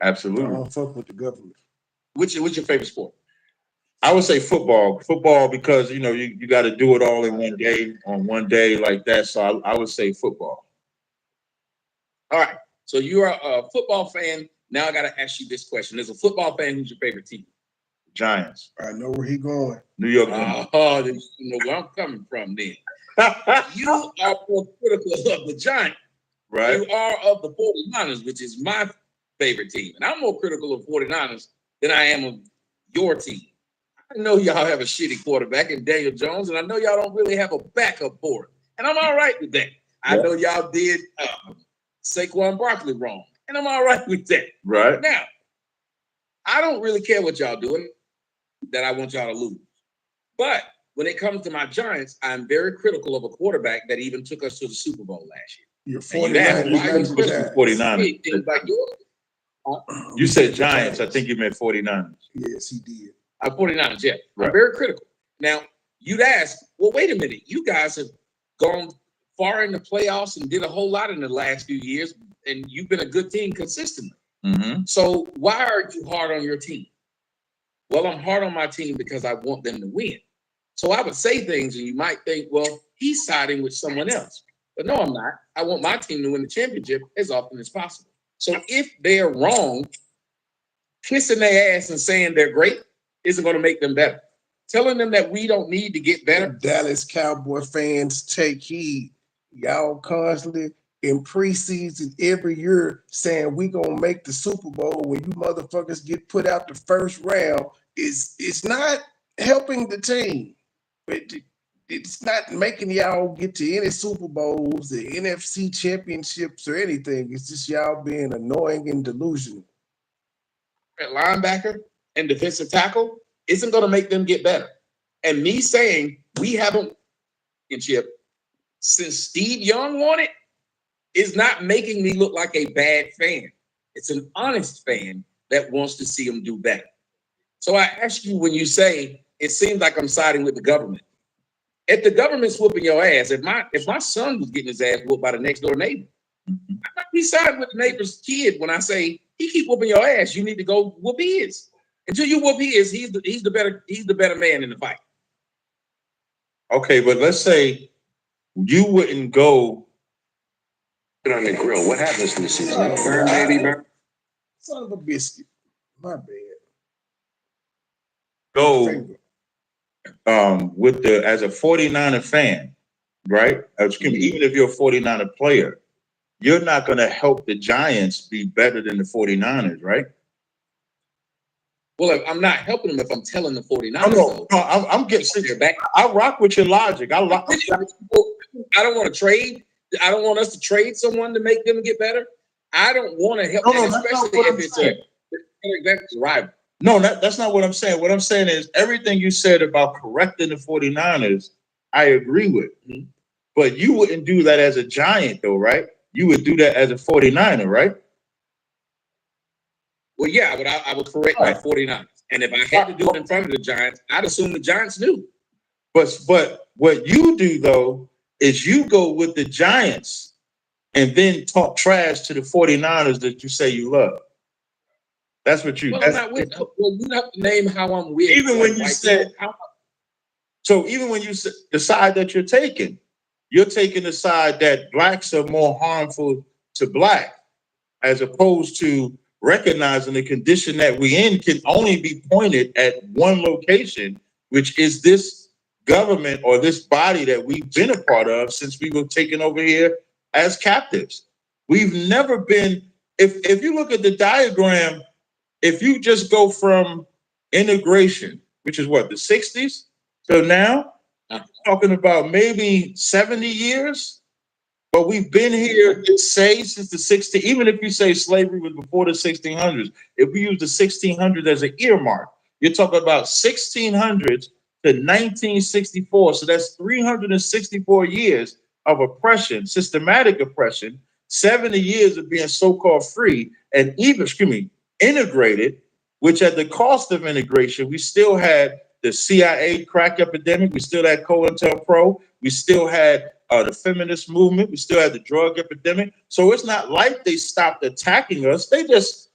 Absolutely. I don't fuck with the government. What's your favorite sport? I would say football. Football because you got to do it all in one day on one day like that. So I would say football. All right. So you are a football fan. Now I got to ask you this question: as a football fan, who's your favorite team? Giants. I know where he going. New York. Oh, you know where I'm coming from. Then you are more critical of the Giants. Right. You are of the 49ers, which is my favorite team, and I'm more critical of 49ers than I am of your team. I know y'all have a shitty quarterback in Daniel Jones, and I know y'all don't really have a backup for it, and I'm all right with that. I know y'all did Saquon Barkley wrong, and I'm all right with that. Right. Now, I don't really care what y'all doing, that I want y'all to lose. But when it comes to my Giants, I'm very critical of a quarterback that even took us to the Super Bowl last year. You're And you asked, 49ers, why are not you the critical? Giants. 49ers. Things like yours. You said Giants. I think you meant 49ers. Yes, he did. 49ers, yeah. Right. I'm very critical. Now, you'd ask, well, wait a minute. You guys have gone far in the playoffs and did a whole lot in the last few years, and you've been a good team consistently. Mm-hmm. So why are you hard on your team? Well, I'm hard on my team because I want them to win. So I would say things, and you might think, well, he's siding with someone else. But no, I'm not. I want my team to win the championship as often as possible. So if they're wrong, kissing their ass and saying they're great isn't going to make them better. Telling them that we don't need to get better. Dallas Cowboy fans, take heed. Y'all constantly in preseason every year saying we gonna make the Super Bowl. When you motherfuckers get put out the first round, it's not helping the team. It's not making y'all get to any Super Bowls, the NFC championships, or anything. It's just y'all being annoying and delusional. At linebacker and defensive tackle isn't going to make them get better. And me saying we haven't championship since Steve Young won it is not making me look like a bad fan. It's an honest fan that wants to see them do better. So I ask you, when you say it seems like I'm siding with the government, if the government's whooping your ass, if my son was getting his ass whooped by the next door neighbor, I might be siding with the neighbor's kid when I say he keep whooping your ass. You need to go whoop his. Until you whoop his, he's the better man in the fight. Okay, but let's say you wouldn't go Put on the grill. What happens in the season? Burn, baby, burn. Son of a biscuit. My bad. go with the as a 49er fan, right? Even if you're a 49er player, you're not going to help the Giants be better than the 49ers, right? Well, I'm not helping them if I'm telling the 49ers. No, I'm getting back. I rock with your logic. I don't want to trade. I don't want us to trade someone to make them get better. I don't want to help them, especially if it's a rival. No, that's not what I'm saying. What I'm saying is everything you said about correcting the 49ers, I agree with. Mm-hmm. But you wouldn't do that as a Giant, though, right? You would do that as a 49er, right? Well, yeah, but I would correct my 49ers. And if I had to do it in front of the Giants, I'd assume the Giants knew. But what you do, though, is you go with the Giants and then talk trash to the 49ers that you say you love. That's what you. Well, I'm not with. Well, you have to name how I'm with. Even when you said. So even when you decide that you're taking the side that blacks are more harmful to black, as opposed to recognizing the condition that we in can only be pointed at one location, which is this government or this body that we've been a part of since we were taken over here as captives. We've never been. If you look at the diagram. If you just go from integration, which is what, the 60s, so now, I'm talking about maybe 70 years, but we've been here, say, since the 60s, even if you say slavery was before the 1600s, if we use the 1600s as an earmark, you're talking about 1600s to 1964, so that's 364 years of oppression, systematic oppression, 70 years of being so-called free, and even, integrated, which at the cost of integration, we still had the CIA crack epidemic, we still had COINTELPRO, we still had the feminist movement, we still had the drug epidemic. So it's not like they stopped attacking us. They just